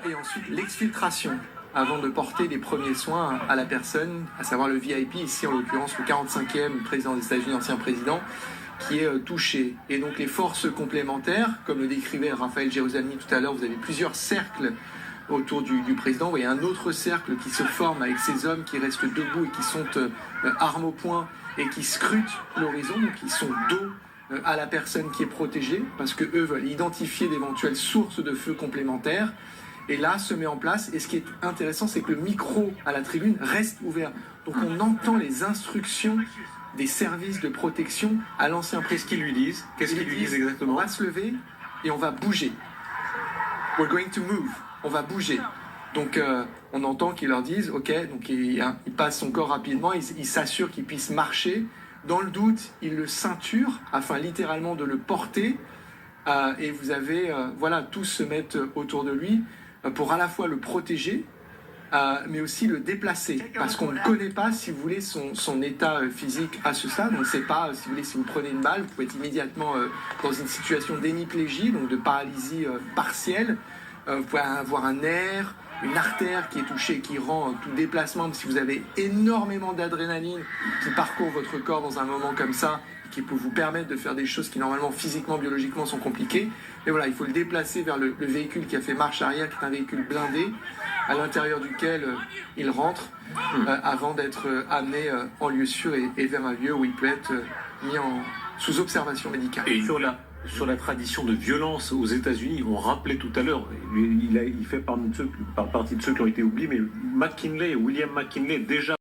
et ensuite l'exfiltration avant de porter les premiers soins à la personne, à savoir le VIP, ici en l'occurrence le 45e président des États-Unis, ancien président, qui est touché. Et donc les forces complémentaires, comme le décrivait Raphaël Jérusalemi tout à l'heure, vous avez plusieurs cercles autour du président. Vous voyez un autre cercle qui se forme avec ces hommes qui restent debout et qui sont armes au poing et qui scrutent l'horizon, donc ils sont dos à la personne qui est protégée, parce que eux veulent identifier d'éventuelles sources de feu complémentaires. Et là se met en place, et ce qui est intéressant, c'est que le micro à la tribune reste ouvert. Donc on entend les instructions des services de protection à l'ancien président. Qu'est-ce qu'ils lui disent exactement? On va se lever et on va bouger. We're going to move. On va bouger. Donc on entend qu'ils leur disent, ok, donc il passe son corps rapidement, il s'assure qu'il puisse marcher. Dans le doute, il le ceinture, afin littéralement de le porter. Et vous avez, voilà, tous se mettent autour de lui pour à la fois le protéger, mais aussi le déplacer. Parce qu'on ne connaît pas, si vous voulez, son état physique à ce stade. On ne sait pas, si vous voulez, si vous prenez une balle, vous pouvez être immédiatement dans une situation d'hémiplégie, donc de paralysie partielle. Vous pouvez avoir un nerf, une artère qui est touchée, qui rend tout déplacement. Si vous avez énormément d'adrénaline qui parcourt votre corps dans un moment comme ça, qui peut vous permettre de faire des choses qui normalement physiquement, biologiquement sont compliquées. Mais voilà, il faut le déplacer vers le véhicule qui a fait marche arrière, qui est un véhicule blindé, à l'intérieur duquel il rentre, avant d'être amené en lieu sûr et vers un lieu où il peut être mis sous observation médicale. Et sur la tradition de violence aux États-Unis, on rappelait tout à l'heure, il fait partie de ceux qui ont été oubliés, mais William McKinley, déjà